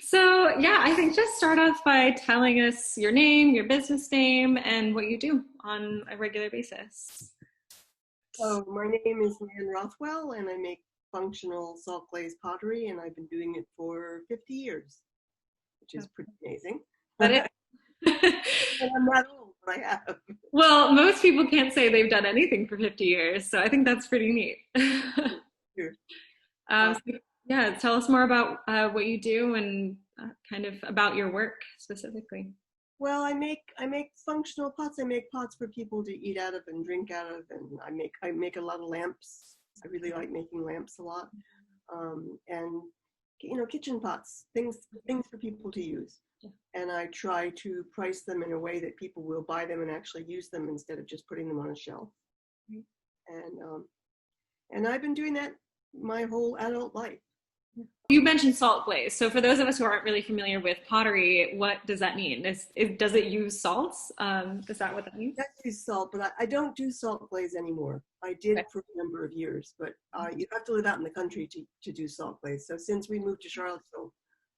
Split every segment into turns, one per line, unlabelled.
So, yeah, I think just start off by telling us your name, your business name, and what you do on a regular basis.
So my name is Nan Rothwell, and I make functional salt glazed pottery, and I've been doing it for 50 years, which is pretty amazing.
That
And
is.
I'm not old, but I have.
Well, most people can't say they've done anything for 50 years, so I think that's pretty neat.
Sure.
So, yeah, tell us more about what you do and kind of about your work specifically.
Well, I make functional pots. I make pots for people to eat out of and drink out of, and I make a lot of lamps. I really like making lamps a lot, and kitchen pots, things for people to use. And I try to price them in a way that people will buy them and actually use them instead of just putting them on a shelf. And I've been doing that my whole adult life.
You mentioned salt glaze. So for those of us who aren't really familiar with pottery, what does that mean? Does it use salts? Is that what that means?
I use salt, but I don't do salt glaze anymore. I did for a number of years, but you have to live out in the country to do salt glaze. So since we moved to Charlottesville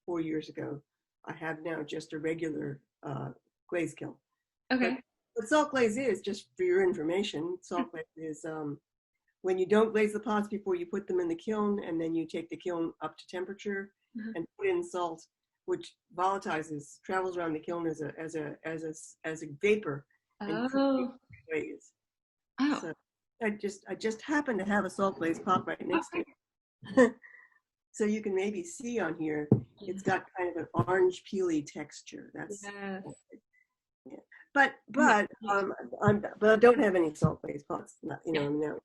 4 years ago, I have now just a regular glaze kiln.
Okay.
But salt glaze is, just for your information, salt glaze is when you don't glaze the pots before you put them in the kiln, and then you take the kiln up to temperature and put in salt, which volatilizes, travels around the kiln as a vapor and
Oh.
glaze.
Oh.
So I just happen to have a salt glaze pot right next to it. So you can maybe see on here, it's got kind of an orange peely texture. That's
Yes.
yeah. But I don't have any salt glaze pots. Not, no.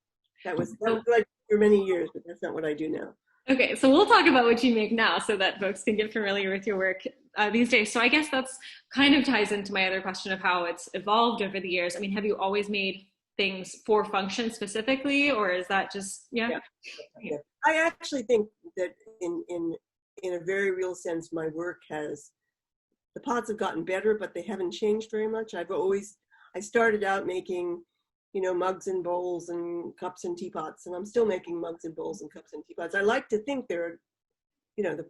That was what I did for many years, but that's not what I do now.
Okay, so we'll talk about what you make now so that folks can get familiar with your work these days. So I guess that's kind of ties into my other question of how it's evolved over the years. I mean, have you always made things for function specifically, or is that just, yeah?
I actually think that in a very real sense, my work the pots have gotten better, but they haven't changed very much. I started out making mugs and bowls and cups and teapots, and I'm still making mugs and bowls and cups and teapots. I like to think the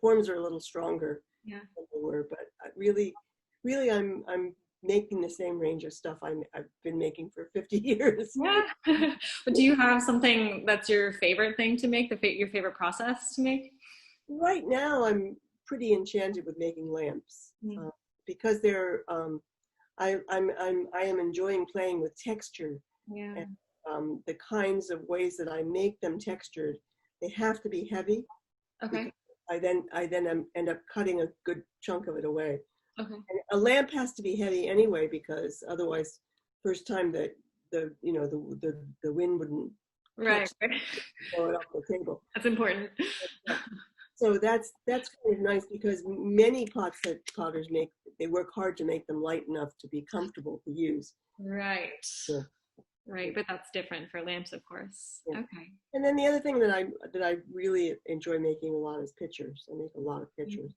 forms are a little stronger than they were, but really, I'm making the same range of stuff I've been making for 50 years.
Yeah. But do you have something that's your favorite thing to make, your favorite process to make?
Right now, I'm pretty enchanted with making lamps because I am enjoying playing with texture.
Yeah.
And the kinds of ways that I make them textured, they have to be heavy.
Okay.
I then end up cutting a good chunk of it away.
Okay.
And a lamp has to be heavy anyway, because otherwise, first time that the wind wouldn't
Right.
blow it off the table.
That's important.
So that's kind of nice, because many pots that potters make, they work hard to make them light enough to be comfortable to use.
Right.
Yeah.
Right, but that's different for lamps, of course.
Yeah.
Okay.
And then the other thing that I really enjoy making a lot is pictures. I make a lot of pictures,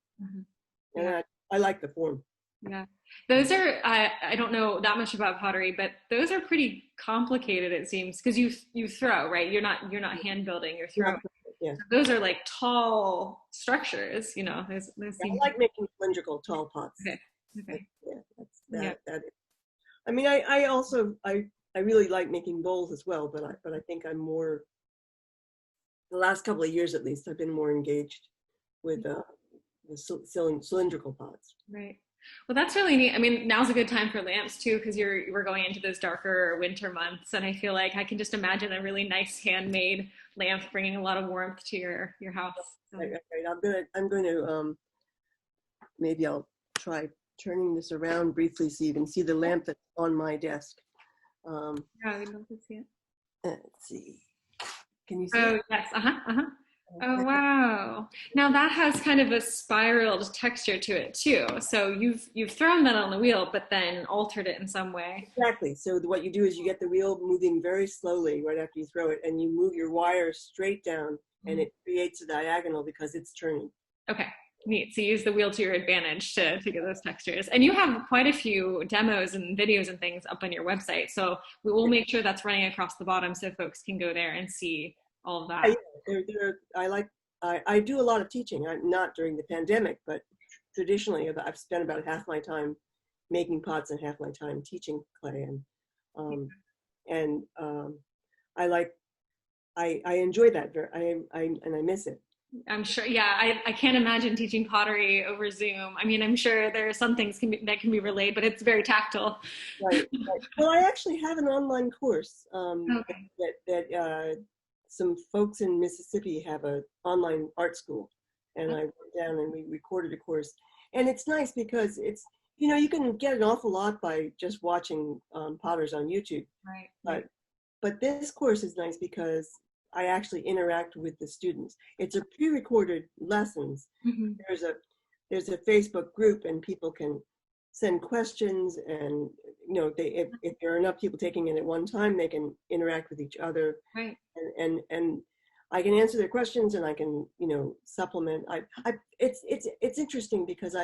and I like the form.
Yeah, those are I don't know that much about pottery, but those are pretty complicated, it seems, because you throw, right? You're not hand building, you're throwing.
Yeah.
So those are like tall structures, those seem.
I like making cylindrical tall pots.
Okay. Okay.
Yeah, that is. I mean, I really like making bowls as well, but I think I'm more, the last couple of years at least, I've been more engaged with cylindrical pots.
Right. Well, that's really neat. I mean, now's a good time for lamps too, because we're going into those darker winter months, and I feel like I can just imagine a really nice handmade lamp bringing a lot of warmth to your house. So.
Right. I'm going to maybe I'll try turning this around briefly so you can see the lamp that's on my desk.
Yeah, we'd love to see it.
Let's see. Can you see
Oh,
it?
yes. Oh, wow. Now that has kind of a spiraled texture to it too. So you've thrown that on the wheel, but then altered it in some way.
Exactly. So what you do is you get the wheel moving very slowly right after you throw it, and you move your wire straight down, and it creates a diagonal because it's turning.
Okay. Neat. So use the wheel to your advantage to get those textures. And you have quite a few demos and videos and things up on your website. So we will make sure that's running across the bottom so folks can go there and see all of that.
I do a lot of teaching. I'm not during the pandemic, but traditionally, I've spent about half my time making pots and half my time teaching clay, um, and I like I enjoy that and I miss it.
I'm sure. Yeah, I can't imagine teaching pottery over Zoom. I mean, I'm sure there are some things that can be relayed, but it's very tactile.
Right, right. Well, I actually have an online course
Okay.
that some folks in Mississippi have an online art school, and I went down and we recorded a course, and it's nice because it's you can get an awful lot by just watching potters on YouTube,
Right.
but this course is nice because I actually interact with the students. It's a pre-recorded lessons.
Hmm.
There's a Facebook group and people can send questions, and if there are enough people taking it at one time, they can interact with each other,
Right.
and I can answer their questions and I can supplement. It's interesting because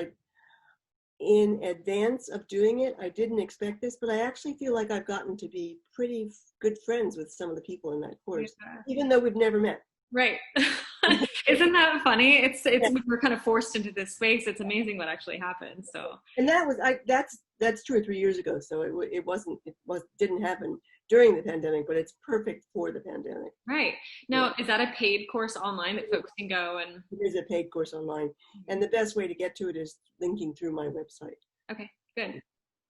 in advance of doing it, I didn't expect this, but I actually feel like I've gotten to be pretty good friends with some of the people in that course,
Yeah.
even though we've never met.
Right. Isn't that funny? It's
Yeah.
we're kind of forced into this space. It's amazing what actually happens. So
And that's 2 or 3 years ago, so didn't happen during the pandemic, but it's perfect for the pandemic.
right.
Yeah.
Now, is that a paid course online that folks can go and
It is a paid course online, and the best way to get to it is linking through my website.
okay, good.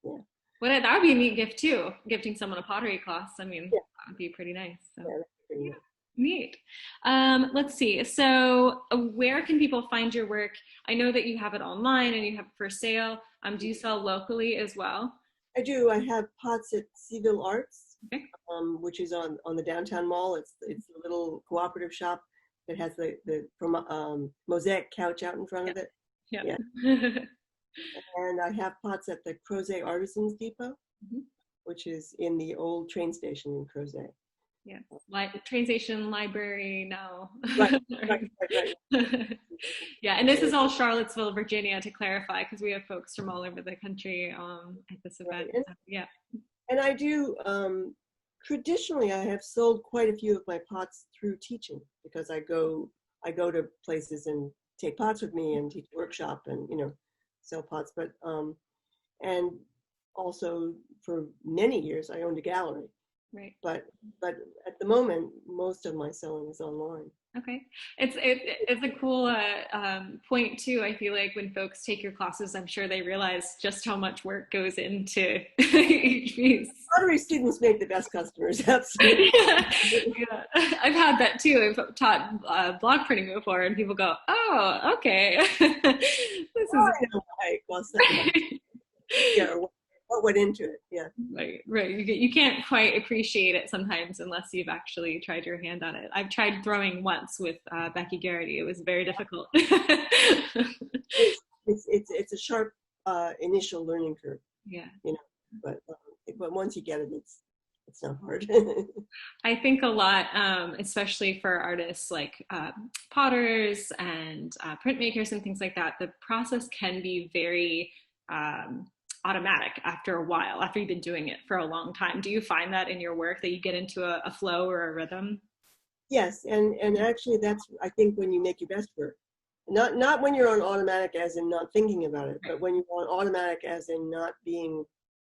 Yeah.
Well, that would be a neat gift too, gifting someone a pottery class. I mean,
Yeah.
that would be pretty nice. So.
Yeah, that's pretty
Yeah.
neat.
Neat. Let's see. So, where can people find your work? I know that you have it online and you have it for sale. Do you sell locally as well?
I do. I have pots at Seville Arts,
Okay.
which is on the downtown mall. It's a little cooperative shop that has the mosaic couch out in front of it.
Yeah.
Yeah. And I have pots at the Crozet Artisans Depot,
Mhm.
which is in the old train station in Crozet.
Yeah. Like train station, library, no.
Right, right.
Yeah, and this is all Charlottesville, Virginia, to clarify, because we have folks from all over the country at this event.
Right.
So, yeah.
And I do, traditionally, I have sold quite a few of my pots through teaching because I go to places and take pots with me and teach a workshop and, sell pots. But, and also for many years, I owned a gallery.
Right.
But at the moment, most of my selling is online.
Okay, it's a cool point too. I feel like when folks take your classes, I'm sure they realize just how much work goes into each piece.
Pottery students make the best customers, absolutely.
Yeah. I've had that too. I've taught block printing before, and people go, "Oh, okay, this is
Well, yeah, what went into it? Yeah,
right. You can't quite appreciate it sometimes unless you've actually tried your hand on it. I've tried throwing once with Becky Garrity. It was very difficult.
it's a sharp initial learning curve.
Yeah.
But once you get it, it's not hard.
I think a lot, especially for artists like potters and printmakers and things like that, the process can be very automatic after a while, after you've been doing it for a long time. Do you find that in your work that you get into a flow or a rhythm?
Yes, and actually that's, I think, when you make your best work. Not when you're on automatic as in not thinking about it, but when you're on automatic as in not being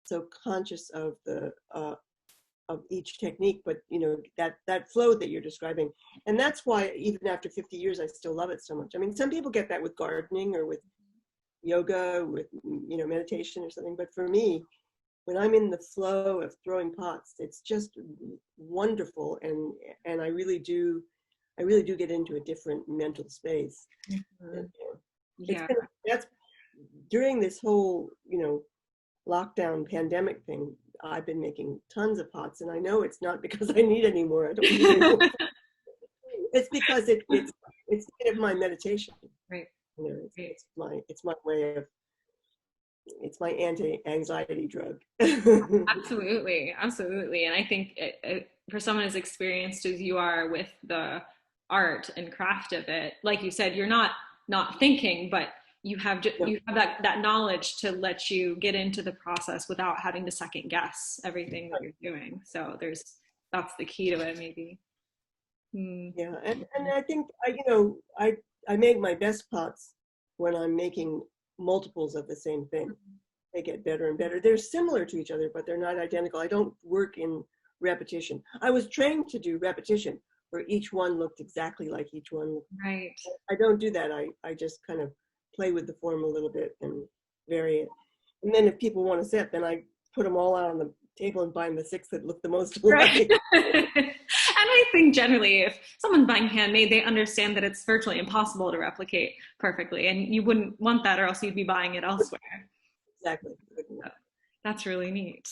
so conscious of the of each technique, but that flow that you're describing. And that's why even after 50 years I still love it so much. I mean, some people get that with gardening or with yoga, with meditation or something, but for me, when I'm in the flow of throwing pots, it's just wonderful, and I really do get into a different mental space.
Mm-hmm.
Yeah. That's during this whole lockdown pandemic thing. I've been making tons of pots, and I know it's not because I need any more. I don't need any more. It's because it's kind of my meditation.
Right.
It's my way of, it's my anti-anxiety drug.
Absolutely. And I think for someone as experienced as you are with the art and craft of it, like you said, you're not thinking, but you have that knowledge to let you get into the process without having to second guess everything that you're doing. So that's the key to it, maybe.
Yeah, and I think I make my best pots when I'm making multiples of the same thing. They get better and better. They're similar to each other, but they're not identical. I don't work in repetition. I was trained to do repetition, where each one looked exactly like each one.
Right.
I don't do that. I just kind of play with the form a little bit and vary it. And then if people want a set, then I put them all out on the table and find the 6 that look the most alike.
Right. And I think generally if someone's buying handmade, they understand that it's virtually impossible to replicate perfectly. And you wouldn't want that, or else you'd be buying it elsewhere.
Exactly.
That's really neat.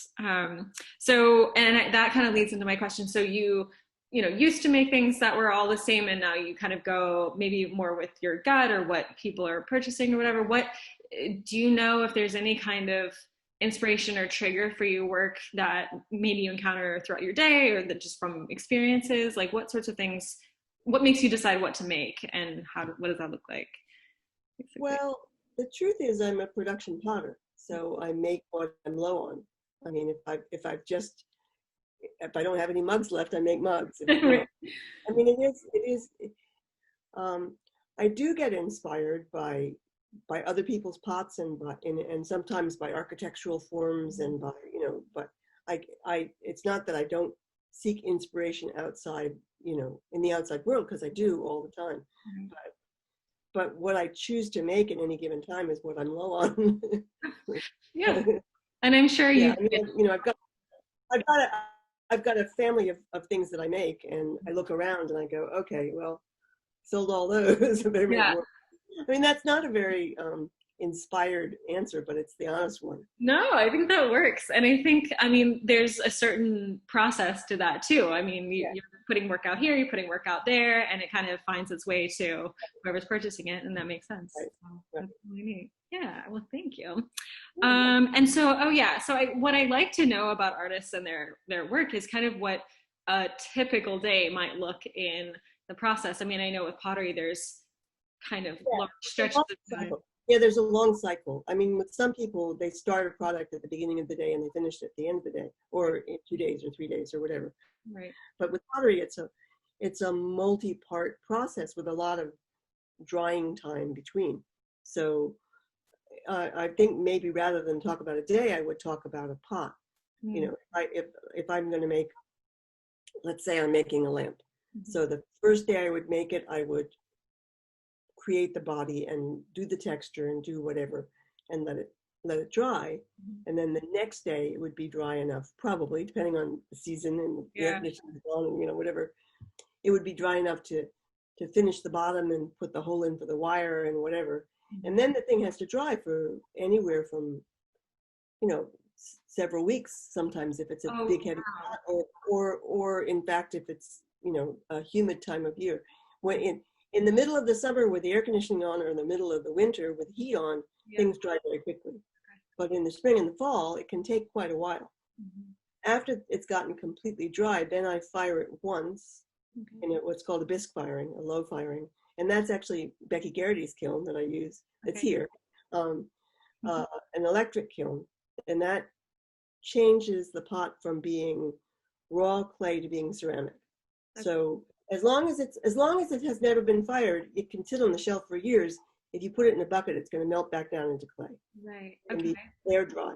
So, and that kind of leads into my question. So you used to make things that were all the same, and now you kind of go maybe more with your gut or what people are purchasing or whatever. What do you know if there's any kind of inspiration or trigger for your work that maybe you encounter throughout your day, or that just from experiences? Like what sorts of things, what makes you decide what to make, and what does that look like? Basically?
Well, the truth is I'm a production potter, so I make what I'm low on. I mean, if I don't have any mugs left, I make mugs. I mean, it is. I do get inspired by other people's pots and sometimes by architectural forms and by, but it's not that I don't seek inspiration outside, in the outside world, because I do all the time.
Mm-hmm.
But what I choose to make at any given time is what I'm low on.
Yeah. And I'm sure
yeah, I mean, I've got a family of things that I make, and I look around and I go, okay, well, sold all those.
Yeah.
I mean, that's not a very inspired answer, but it's the honest one.
No, I think that works. And I think, there's a certain process to that too. I mean, you're putting work out here, you're putting work out there, and it kind of finds its way to whoever's purchasing it, and that makes sense.
Right.
So that's really neat. Yeah, well, thank you. And so, what I like to know about artists and their work is kind of what a typical day might look in the process. I mean, I know with pottery, there's kind of large stretches of time.
Yeah, there's a long cycle. I mean, with some people, they start a product at the beginning of the day and they finish it at the end of the day, or in 2 days or 3 days or whatever.
Right.
But with pottery, it's a multi-part process with a lot of drying time between. So I think maybe rather than talk about a day, I would talk about a pot.
Mm.
If I'm going to make, let's say I'm making a lamp. Mm-hmm. So the first day I would make it, I would create the body and do the texture and do whatever and let it dry. Mm-hmm. And then the next day it would be dry enough, probably depending on the season and the air conditioning is on and whatever. It would be dry enough to finish the bottom and put the hole in for the wire and whatever. Mm-hmm. And then the thing has to dry for anywhere from several weeks sometimes if it's a big heavy pot, or in fact if it's a humid time of year. When in the middle of the summer with the air conditioning on, or in the middle of the winter with heat on, things dry very quickly. Okay. But in the spring and the fall, it can take quite a while. Mm-hmm. After it's gotten completely dry, then I fire it once in what's called a bisque firing, a low firing. And that's actually Becky Garrity's kiln that I use. It's here, an electric kiln. And that changes the pot from being raw clay to being ceramic. Okay. So as long as it has never been fired, it can sit on the shelf for years. If you put it in a bucket, it's going to melt back down into clay.
Right.
Okay. And be air dry.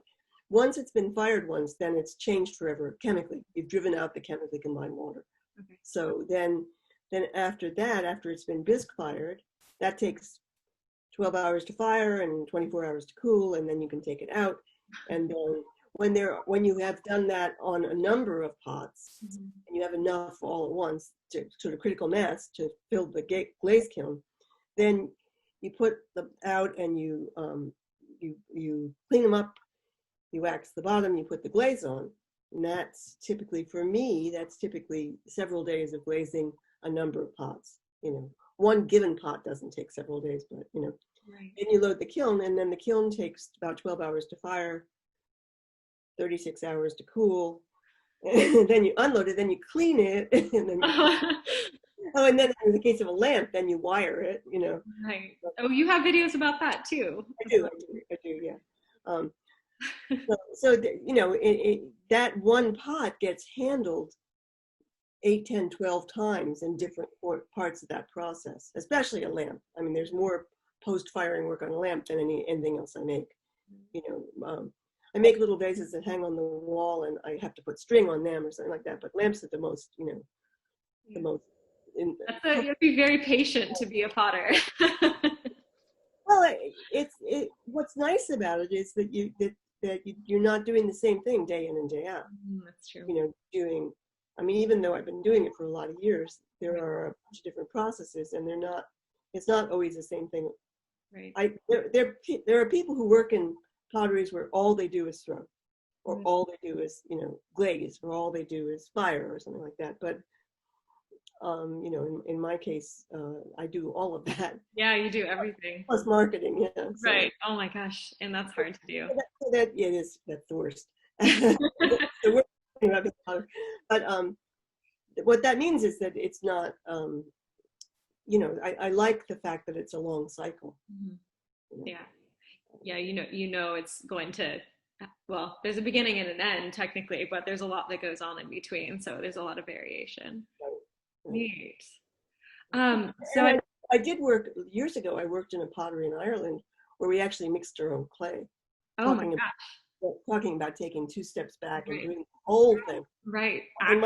Once it's been fired once, then it's changed forever chemically. You've driven out the chemically combined water. Okay. So then after that, after it's been bisque fired, that takes 12 hours to fire and 24 hours to cool, and then you can take it out. And then when you have done that on a number of pots, mm-hmm. and you have enough all at once to sort of critical mass to fill the glaze kiln, then you put them out and you clean them up, you wax the bottom, you put the glaze on, and that's typically several days of glazing a number of pots. One given pot doesn't take several days, but Right. Then you load the kiln, and then the kiln takes about 12 hours to fire, 36 hours to cool, and then you unload it, then you clean it, and then and then in the case of a lamp, then you wire it,
Right. Oh, you have videos about that too.
I do, yeah. That one pot gets handled 8, 10, 12 times in different parts of that process, especially a lamp. I mean, there's more post-firing work on a lamp than anything else I make. You know, I make little vases that hang on the wall, and I have to put string on them or something like that. But lamps are the most, you know, the most.
You have to be very patient to be a potter.
Well, what's nice about it is that you're not doing the same thing day in and day out.
That's true.
You know, I mean, even though I've been doing it for a lot of years, there are a bunch of different processes, and it's not always the same thing.
Right.
There are people who work in potteries where all they do is throw, or all they do is, you know, glaze, or all they do is fire or something like that. But you know, in my case, I do all of that.
Yeah, you do everything.
Plus marketing, yeah. So.
Right. Oh my gosh, and that's hard to do.
That's the worst. The worst. But what that means is that it's not. You know, I like the fact that it's a long cycle.
Mm-hmm. You know? Yeah. You know, it's going to. Well, there's a beginning and an end technically, but there's a lot that goes on in between, so there's a lot of variation. Right. Neat. So
I did work years ago. I worked in a pottery in Ireland where we actually mixed our own clay.
Oh my gosh.
Talking about taking 2 steps back and doing the whole thing.
Right.
In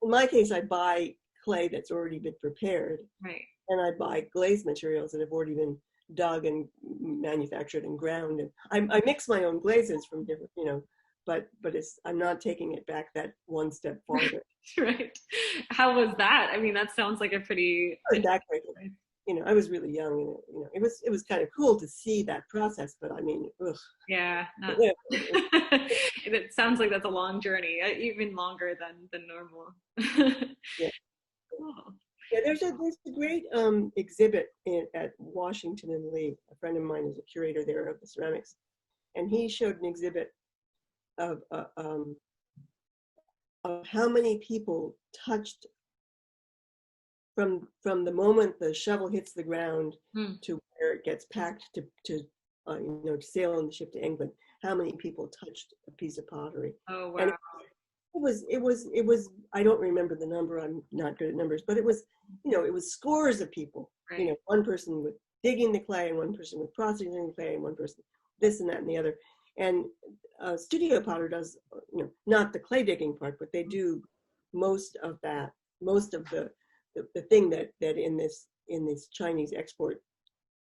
my case, I buy clay that's already been prepared.
Right.
And I buy glaze materials that have already been dug and manufactured and ground. And I mix my own glazes from different, you know, but I'm not taking it back that 1 step farther.
Right. How was that? I mean, that sounds like a pretty.
You know, I was really young, and you know, it was kind of cool to see that process. But I mean, ugh.
Yeah. It sounds like that's a long journey, even longer than normal.
Yeah.
Cool.
Yeah, there's a great exhibit at Washington and Lee. A friend of mine is a curator there of the ceramics, and he showed an exhibit of how many people touched from the moment the shovel hits the ground to where it gets packed to you know, to sail on the ship to England. How many people touched a piece of pottery?
Oh wow!
And it was. I don't remember the number. I'm not good at numbers, but it was, you know, it was scores of people. Right. You know, one person with digging the clay, and one person with processing the clay, and one person this and that and the other. And studio potter does, you know, not the clay digging part, but they do most of that, most of the thing that in this Chinese export,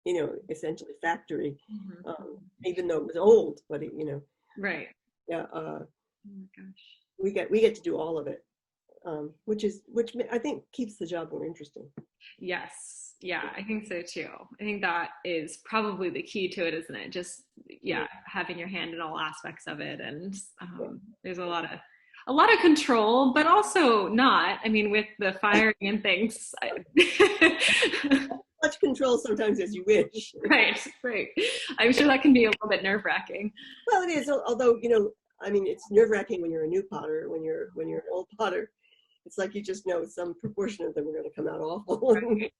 you know, essentially factory, even though it was old, but it, you know,
right.
Yeah.
Oh my gosh.
We get to do all of it, which I think keeps the job more interesting.
Yes. Yeah, I think so too. I think that is probably the key to it, isn't it? Just having your hand in all aspects of it, and there's a lot of control, but also not. I mean, with the firing and things.
Much control sometimes as you wish.
Right. I'm sure that can be a little bit nerve-wracking.
Well, it is. Although, you know, I mean, it's nerve-wracking when you're a new potter. When you're an old potter, it's like you just know some proportion of them are going to come out awful. Right.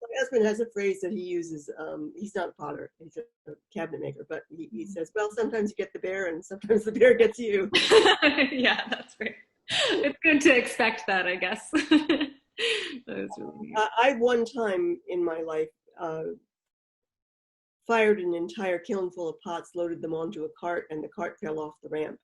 My husband has a phrase that he uses. He's not a potter; he's a cabinet maker. But he says, "Well, sometimes you get the bear, and sometimes the bear gets you."
Yeah, that's right. It's good to expect that, I guess. That is really neat.
I one time in my life fired an entire kiln full of pots, loaded them onto a cart, and the cart fell off the ramp,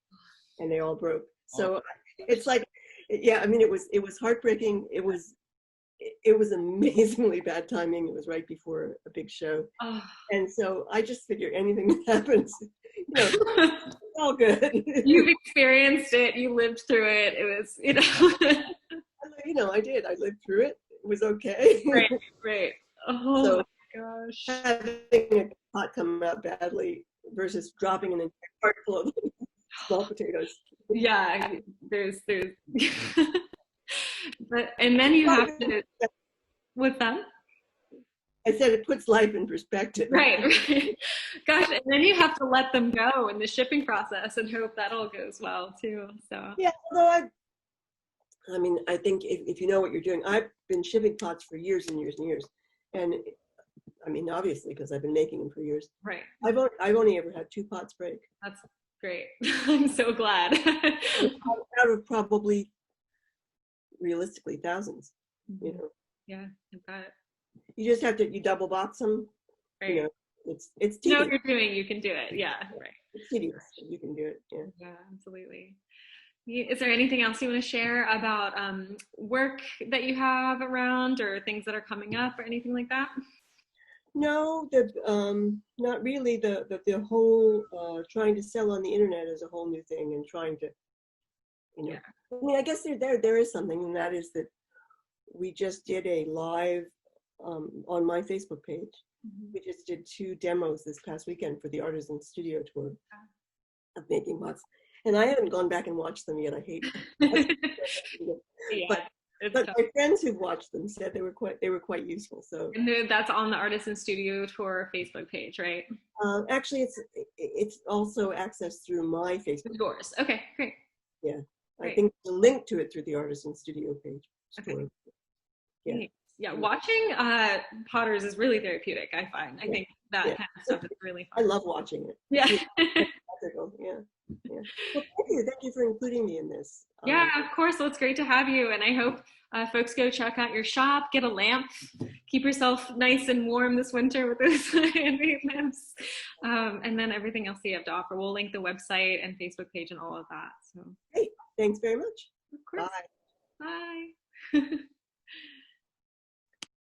and they all broke. So it's like, yeah, I mean, it was heartbreaking. It was amazingly bad timing. It was right before a big show. Oh. And so I just figure anything that happens, you know, it's all good.
You've experienced it. You lived through it. It was, you know.
You know, I did. I lived through it. It was okay.
Right. Oh so, my gosh.
Having a pot come out badly versus dropping an entire cart full of small potatoes.
Yeah, there's but and then you have to with them.
I said it puts life in perspective.
Right. Gosh, and then you have to let them go in the shipping process and hope that all goes well too. So
yeah, although I mean, I think if you know what you're doing, I've been shipping pots for years and years and years, and I mean, obviously because I've been making them for years.
Right.
I've only ever had 2 pots break.
That's great. I'm so glad.
Out of probably realistically thousands, you know.
Yeah, I bet.
You just have to, you double box them,
right.
You know, it's
You know what
tedious.
you're doing, you can do it. Yeah, right.
It's tedious. You can do it. Yeah.
Yeah, absolutely. Is there anything else you want to share about work that you have around or things that are coming up or anything like that?
No, the not really. The whole trying to sell on the internet is a whole new thing, and trying to, you know,
Yeah.
I mean, I guess there is something, and that is that we just did a live on my Facebook page.
Mhm.
We just did 2 demos this past weekend for the Artisan Studio Tour of making pots, and I haven't gone back and watched them yet. I hate watching them. but
Yeah, it's
but
tough.
my friends who've watched them said they were quite useful. So
And that's on the Artisan Studio Tour Facebook page, right?
actually, it's also accessed through my Facebook.
Yours. Okay, great.
Yeah, I
Great.
think the link to it through the Artisan Studio page
Okay.
store. Yeah,
Great. Yeah,
yeah,
watching potters is really therapeutic, I find. I
yeah,
think that
yeah.
kind of stuff is really
I
fun.
love watching it.
Yeah.
It's magical. Yeah, yeah. Well, thank you for including me in this.
Yeah, of course. Well, it's great to have you. And I hope folks go check out your shop, get a lamp, keep yourself nice and warm this winter with those handmade lamps. And then everything else that you have to offer. We'll link the website and Facebook page and all of that. So,
Great. Thanks very much.
of course.
Bye.
Bye.